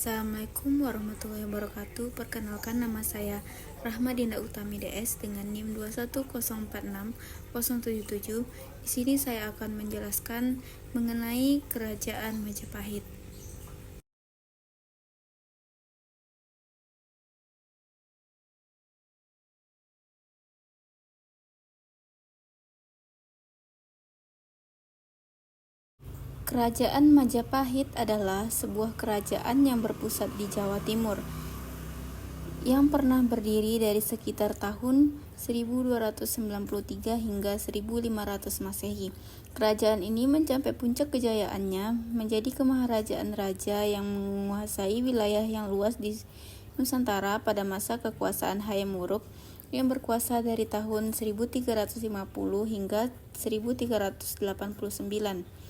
Assalamualaikum warahmatullahi wabarakatuh. Perkenalkan, nama saya Rahma Dinda Utami DS dengan NIM 210460077. Di sini saya akan menjelaskan mengenai Kerajaan Majapahit. Kerajaan Majapahit adalah sebuah kerajaan yang berpusat di Jawa Timur, yang pernah berdiri dari sekitar tahun 1293 hingga 1500 Masehi. Kerajaan ini mencapai puncak kejayaannya menjadi kemaharajaan raja yang menguasai wilayah yang luas di Nusantara pada masa kekuasaan Hayam Wuruk yang berkuasa dari tahun 1350 hingga 1389.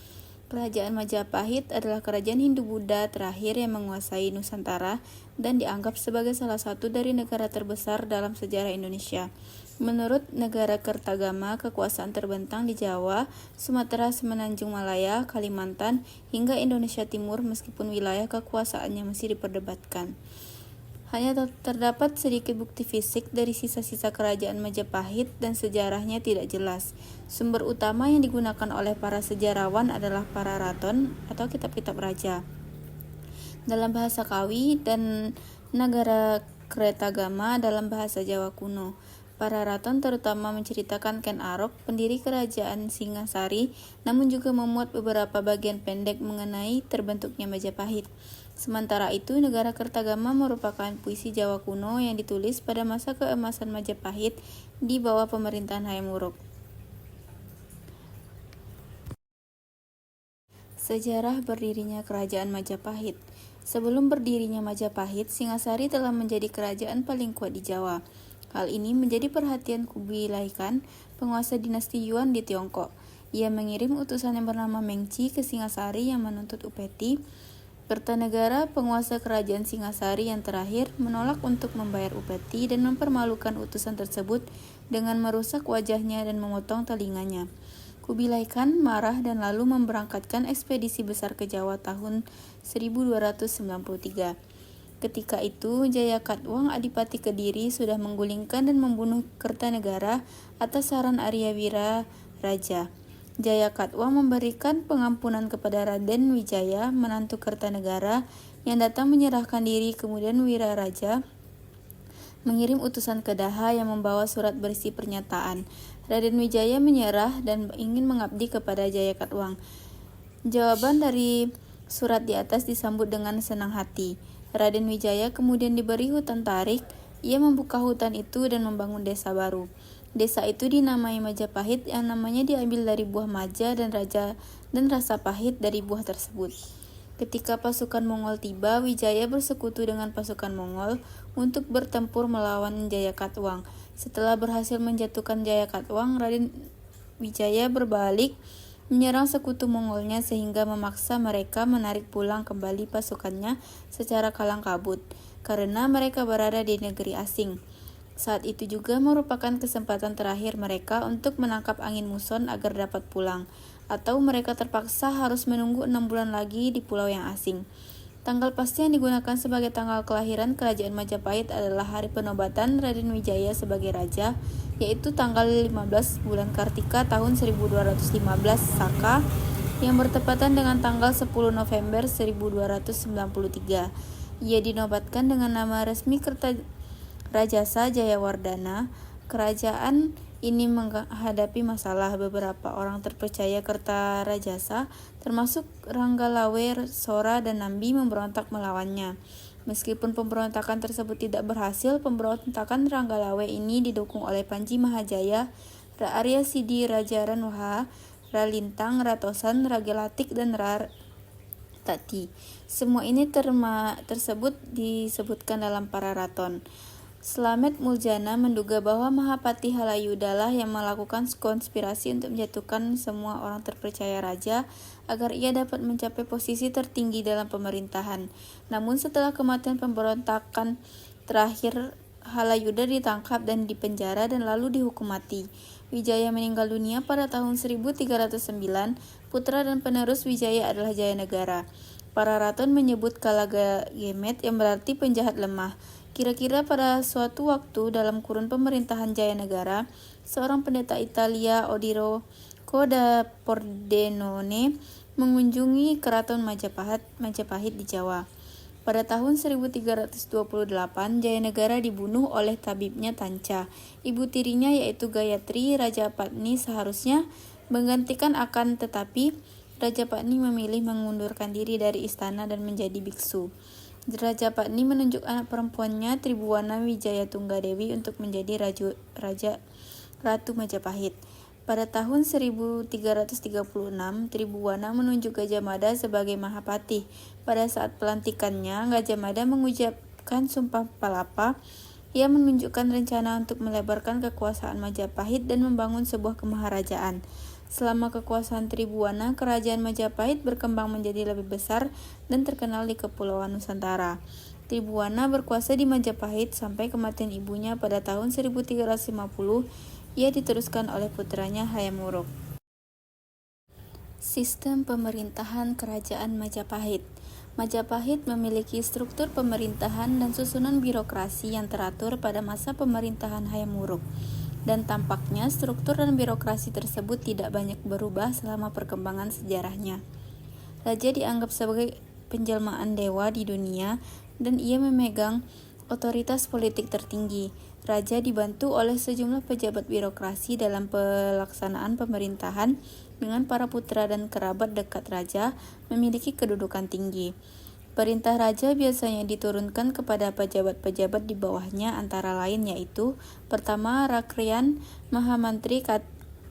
Kerajaan Majapahit adalah kerajaan Hindu-Buddha terakhir yang menguasai Nusantara dan dianggap sebagai salah satu dari negara terbesar dalam sejarah Indonesia. Menurut Negara Kertagama, kekuasaan terbentang di Jawa, Sumatera, Semenanjung Malaya, Kalimantan, hingga Indonesia Timur meskipun wilayah kekuasaannya masih diperdebatkan. Hanya terdapat sedikit bukti fisik dari sisa-sisa kerajaan Majapahit dan sejarahnya tidak jelas. Sumber utama yang digunakan oleh para sejarawan adalah para raton atau kitab-kitab raja dalam bahasa Kawi dan Nagara Kretagama dalam bahasa Jawa kuno. Para raton terutama menceritakan Ken Arok, pendiri kerajaan Singasari, namun juga memuat beberapa bagian pendek mengenai terbentuknya Majapahit. Sementara itu, Negara Kertagama merupakan puisi Jawa kuno yang ditulis pada masa keemasan Majapahit di bawah pemerintahan Hayam Wuruk. Sejarah berdirinya Kerajaan Majapahit. Sebelum berdirinya Majapahit, Singasari telah menjadi kerajaan paling kuat di Jawa. Hal ini menjadi perhatian Kubilai Khan, penguasa dinasti Yuan di Tiongkok. Ia mengirim utusan yang bernama Mengci ke Singasari yang menuntut upeti. Kertanegara, penguasa kerajaan Singasari yang terakhir, menolak untuk membayar upeti dan mempermalukan utusan tersebut dengan merusak wajahnya dan memotong telinganya. Kubilai Khan marah dan lalu memberangkatkan ekspedisi besar ke Jawa tahun 1293. Ketika itu, Jayakatwang Adipati Kediri sudah menggulingkan dan membunuh Kertanegara atas saran Arya Wira Raja. Jayakatwang memberikan pengampunan kepada Raden Wijaya, menantu Kertanegara, yang datang menyerahkan diri. Kemudian Wira Raja mengirim utusan ke Daha yang membawa surat berisi pernyataan. Raden Wijaya menyerah dan ingin mengabdi kepada Jayakatwang. Jawaban dari surat di atas disambut dengan senang hati. Raden Wijaya kemudian diberi hutan tarik. Ia membuka hutan itu dan membangun desa baru. Desa itu dinamai Majapahit yang namanya diambil dari buah maja dan rasa pahit dari buah tersebut. Ketika pasukan Mongol tiba, Wijaya bersekutu dengan pasukan Mongol untuk bertempur melawan Jayakatwang. Setelah berhasil menjatuhkan Jayakatwang, Raden Wijaya berbalik menyerang sekutu Mongolnya sehingga memaksa mereka menarik pulang kembali pasukannya secara kalang kabut karena mereka berada di negeri asing. Saat itu juga merupakan kesempatan terakhir mereka untuk menangkap angin muson agar dapat pulang, atau mereka terpaksa harus menunggu 6 bulan lagi di pulau yang asing. Tanggal pasti yang digunakan sebagai tanggal kelahiran Kerajaan Majapahit adalah hari penobatan Raden Wijaya sebagai raja, yaitu tanggal 15 bulan Kartika tahun 1215 Saka, yang bertepatan dengan tanggal 10 November 1293. Ia dinobatkan dengan nama resmi Kertarajasa Jayawardhana. Kerajaan ini menghadapi masalah. Beberapa orang terpercaya Kertarajasa, termasuk Ranggalawe, Sora, dan Nambi, memberontak melawannya. Meskipun pemberontakan tersebut tidak berhasil, pemberontakan Ranggalawe ini didukung oleh Panji Mahajaya, Arya Sidi, Raja Ranwaha, Ralintang, Ratosan, Ragelatik, dan Tati. Semua ini tersebut disebutkan dalam para raton. Slamet Muljana menduga bahwa Mahapati Halayudalah yang melakukan konspirasi untuk menjatuhkan semua orang terpercaya raja agar ia dapat mencapai posisi tertinggi dalam pemerintahan. Namun setelah kematian pemberontakan terakhir, Halayuda ditangkap dan dipenjara dan lalu dihukum mati. Wijaya meninggal dunia pada tahun 1309. Putra dan penerus Wijaya adalah Jayanegara. Para raton menyebut Kalagagemet yang berarti penjahat lemah. Kira-kira pada suatu waktu dalam kurun pemerintahan Jayanegara, seorang pendeta Italia, Odiro da Pordenone, mengunjungi keraton Majapahit di Jawa. Pada tahun 1328, Jayanegara dibunuh oleh tabibnya Tanca. Ibu tirinya yaitu Gayatri, Raja Patni seharusnya menggantikan tetapi Raja Patni memilih mengundurkan diri dari istana dan menjadi biksu. Raja Patni menunjuk anak perempuannya Tribuwana Wijayatunggadewi untuk menjadi Ratu Majapahit. Pada tahun 1336, Tribuwana menunjuk Gajah Mada sebagai Mahapati. Pada saat pelantikannya, Gajah Mada mengucapkan Sumpah Palapa. Ia menunjukkan rencana untuk melebarkan kekuasaan Majapahit dan membangun sebuah kemaharajaan. Selama kekuasaan Tribuwana, kerajaan Majapahit berkembang menjadi lebih besar dan terkenal di Kepulauan Nusantara. Tribuwana berkuasa di Majapahit sampai kematian ibunya pada tahun 1350. Ia diteruskan oleh putranya Hayam Wuruk. Sistem pemerintahan Kerajaan Majapahit. Majapahit memiliki struktur pemerintahan dan susunan birokrasi yang teratur pada masa pemerintahan Hayam Wuruk. Dan tampaknya struktur dan birokrasi tersebut tidak banyak berubah selama perkembangan sejarahnya. Raja dianggap sebagai penjelmaan dewa di dunia dan ia memegang otoritas politik tertinggi. Raja dibantu oleh sejumlah pejabat birokrasi dalam pelaksanaan pemerintahan dengan para putra dan kerabat dekat raja memiliki kedudukan tinggi. Perintah raja biasanya diturunkan kepada pejabat-pejabat di bawahnya antara lain yaitu pertama Rakrian Mahamantri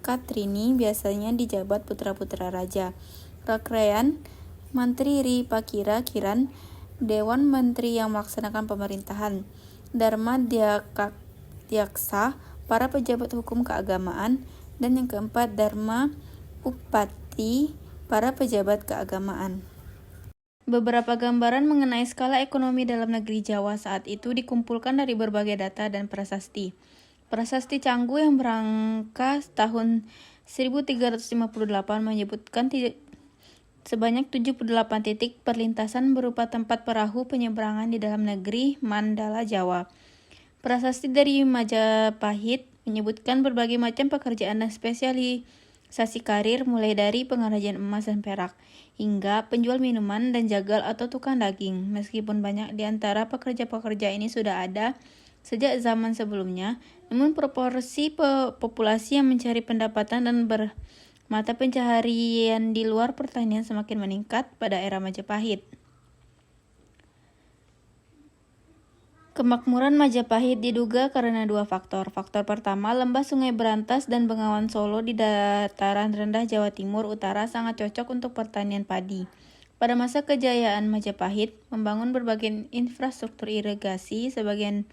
Katrini biasanya dijabat putra-putra raja. Rakrian Mantri Ripakira Kiran Dewan Menteri yang melaksanakan pemerintahan. Dharma Dyaksa, para pejabat hukum keagamaan, dan yang keempat Dharma Upati, para pejabat keagamaan. Beberapa gambaran mengenai skala ekonomi dalam negeri Jawa saat itu dikumpulkan dari berbagai data dan prasasti. Prasasti Canggu yang berangka tahun 1358 menyebutkan sebanyak 78 titik perlintasan berupa tempat perahu penyeberangan di dalam negeri Mandala, Jawa. Prasasti dari Majapahit menyebutkan berbagai macam pekerjaan dan spesialisasi karir mulai dari pengrajin emas dan perak hingga penjual minuman dan jagal atau tukang daging. Meskipun banyak di antara pekerja-pekerja ini sudah ada sejak zaman sebelumnya, namun proporsi populasi yang mencari pendapatan dan mata pencaharian di luar pertanian semakin meningkat pada era Majapahit. Kemakmuran Majapahit diduga karena dua faktor. Faktor pertama, lembah Sungai Berantas dan Bengawan Solo di dataran rendah Jawa Timur Utara sangat cocok untuk pertanian padi. Pada masa kejayaan Majapahit, membangun berbagai infrastruktur irigasi sebagian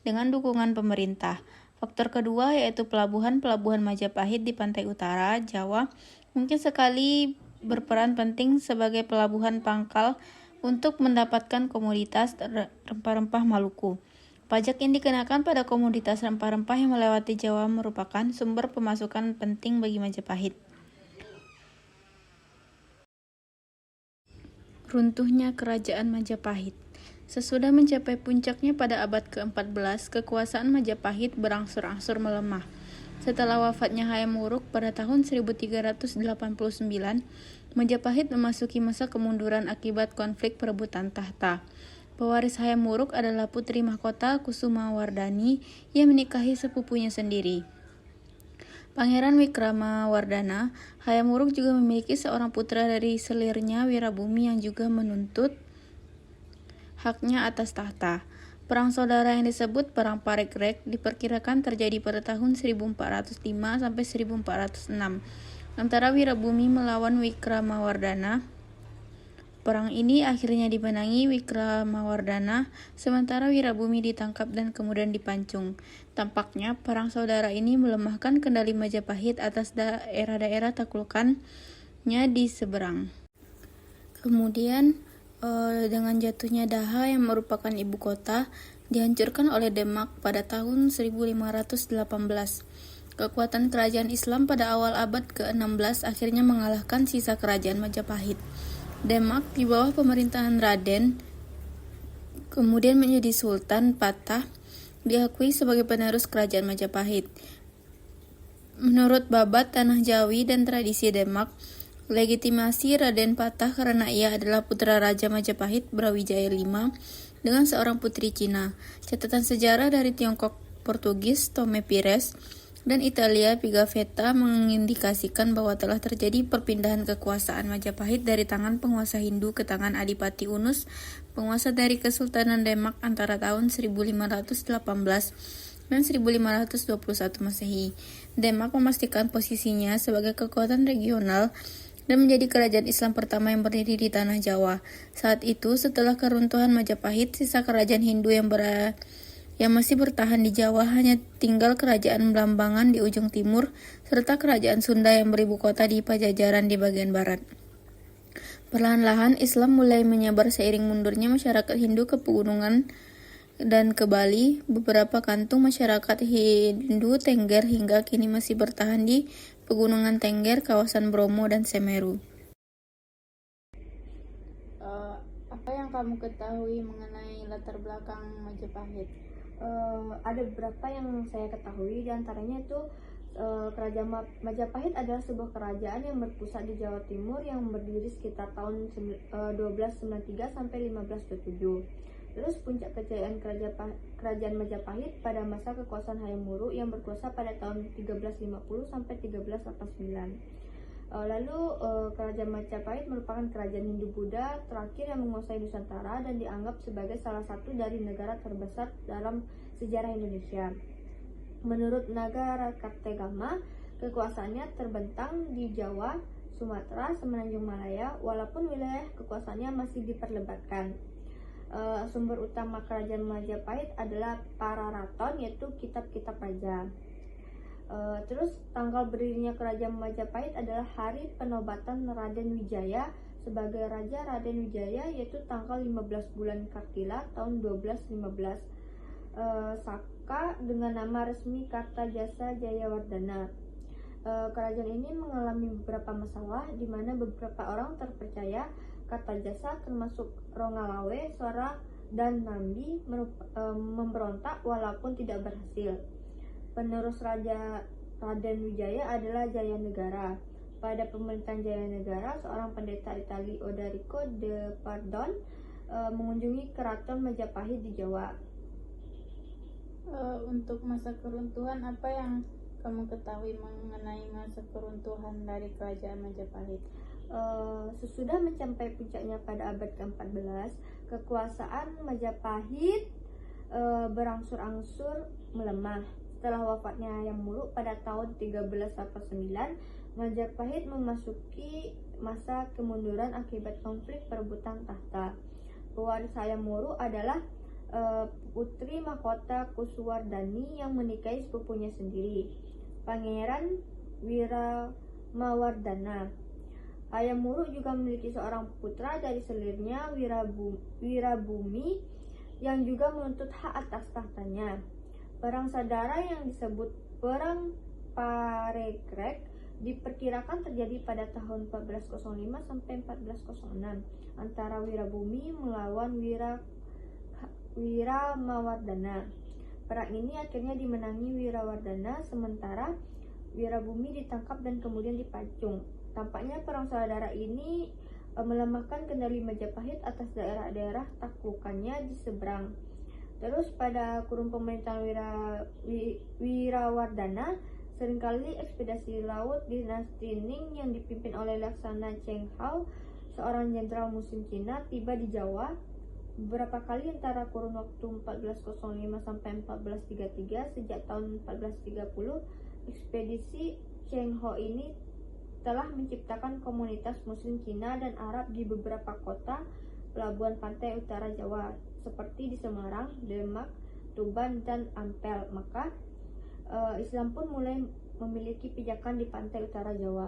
dengan dukungan pemerintah. Faktor kedua yaitu pelabuhan Majapahit di pantai utara Jawa mungkin sekali berperan penting sebagai pelabuhan pangkal untuk mendapatkan komoditas rempah-rempah Maluku. Pajak yang dikenakan pada komoditas rempah-rempah yang melewati Jawa merupakan sumber pemasukan penting bagi Majapahit. Runtuhnya Kerajaan Majapahit. Sesudah mencapai puncaknya pada abad ke-14, kekuasaan Majapahit berangsur-angsur melemah. Setelah wafatnya Hayam Wuruk pada tahun 1389, Majapahit memasuki masa kemunduran akibat konflik perebutan tahta. Pewaris Hayam Wuruk adalah putri mahkota Kusumawardhani yang menikahi sepupunya sendiri. Pangeran Wikramawardhana. Hayam Wuruk juga memiliki seorang putra dari selirnya Wirabumi yang juga menuntut haknya atas tahta. Perang saudara yang disebut Perang Parekrek diperkirakan terjadi pada tahun 1405 sampai 1406 antara Wirabumi melawan Wikramawardhana. Perang ini akhirnya dimenangi Wikramawardhana, sementara Wirabumi ditangkap dan kemudian dipancung. Tampaknya perang saudara ini melemahkan kendali Majapahit atas daerah-daerah taklukannya di seberang. Kemudian dengan jatuhnya Daha yang merupakan ibu kota, dihancurkan oleh Demak pada tahun 1518. Kekuatan kerajaan Islam pada awal abad ke-16 akhirnya mengalahkan sisa kerajaan Majapahit. Demak di bawah pemerintahan Raden kemudian menjadi Sultan Patah, diakui sebagai penerus kerajaan Majapahit. Menurut babat Tanah Jawi dan tradisi Demak, legitimasi Raden Patah karena ia adalah putra Raja Majapahit Brawijaya V dengan seorang putri Cina. Catatan sejarah dari Tiongkok, Portugis Tome Pires, dan Italia Pigafetta mengindikasikan bahwa telah terjadi perpindahan kekuasaan Majapahit dari tangan penguasa Hindu ke tangan Adipati Unus, penguasa dari Kesultanan Demak antara tahun 1518 dan 1521 Masehi. Demak memastikan posisinya sebagai kekuatan regional dan menjadi kerajaan Islam pertama yang berdiri di tanah Jawa. Saat itu, setelah keruntuhan Majapahit, sisa kerajaan Hindu yang masih bertahan di Jawa hanya tinggal kerajaan Blambangan di ujung timur, serta kerajaan Sunda yang beribu kota di Pajajaran di bagian barat. Perlahan-lahan Islam mulai menyebar seiring mundurnya masyarakat Hindu ke pegunungan dan ke Bali. Beberapa kantung masyarakat Hindu Tengger hingga kini masih bertahan di pegunungan Tengger, kawasan Bromo, dan Semeru. Apa yang kamu ketahui mengenai latar belakang Majapahit? Ada beberapa yang saya ketahui, diantaranya itu Kerajaan Majapahit adalah sebuah kerajaan yang berpusat di Jawa Timur yang berdiri sekitar tahun 1293 sampai 1527. Terus puncak kejayaan Kerajaan Majapahit pada masa kekuasaan Hayam Wuruk yang berkuasa pada tahun 1350 sampai 1389. Lalu Kerajaan Majapahit merupakan kerajaan Hindu-Buddha terakhir yang menguasai Nusantara dan dianggap sebagai salah satu dari negara terbesar dalam sejarah Indonesia. Menurut Nagara Kartegama, kekuasaannya terbentang di Jawa, Sumatera, Semenanjung Malaya, walaupun wilayah kekuasaannya masih diperlebatkan. Sumber utama Kerajaan Majapahit adalah para raton, yaitu kitab-kitab raja. Terus tanggal berdirinya Kerajaan Majapahit adalah hari penobatan Raden Wijaya sebagai Raja Raden Wijaya, yaitu tanggal 15 bulan Kartila tahun 1215. Saka dengan nama resmi Kartajasa Jayawardhana. Kerajaan ini mengalami beberapa masalah, di mana beberapa orang terpercaya Kartajasa termasuk Rongalawe, Sora, dan Nambi memberontak walaupun tidak berhasil. Penerus Raja Raden Wijaya adalah Jayanegara. Pada pemerintahan Jayanegara, seorang pendeta Itali, Odarico de Pardon, mengunjungi keraton Majapahit di Jawa. Untuk masa keruntuhan, apa yang kamu ketahui mengenai masa keruntuhan dari Kerajaan Majapahit? Sesudah mencapai puncaknya pada abad ke-14, kekuasaan Majapahit berangsur-angsur melemah. Setelah wafatnya Hayam Wuruk pada tahun 1389, Majapahit memasuki masa kemunduran akibat konflik perebutan tahta. Pewaris Hayam Wuruk adalah Putri Mahkota Kuswardhani yang menikahi sepupunya sendiri, Pangeran Wiramawardhana. Hayam Wuruk juga memiliki seorang putra dari selirnya, Wirabumi, yang juga menuntut hak atas tahtanya. Perang saudara yang disebut Perang Parekrek diperkirakan terjadi pada tahun 1405 sampai 1406 antara Wirabumi melawan Wiramawardhana. Perang ini akhirnya dimenangi Wirawardhana, sementara Wirabumi ditangkap dan kemudian dipacung. Tampaknya perang saudara ini melemahkan kendali Majapahit atas daerah-daerah taklukannya di seberang. Terus pada kurun pemerintahan Wirawardhana, seringkali ekspedisi laut dinasti Ning yang dipimpin oleh Laksana Cheng Hao, seorang jenderal Muslim Cina, tiba di Jawa. Beberapa kali antara kurun waktu 1405 sampai 1433, sejak tahun 1430, ekspedisi Cheng Hao ini telah menciptakan komunitas Muslim Cina dan Arab di beberapa kota pelabuhan pantai utara Jawa, seperti di Semarang, Demak, Tuban, dan Ampel. Maka Islam pun mulai memiliki pijakan di pantai utara Jawa.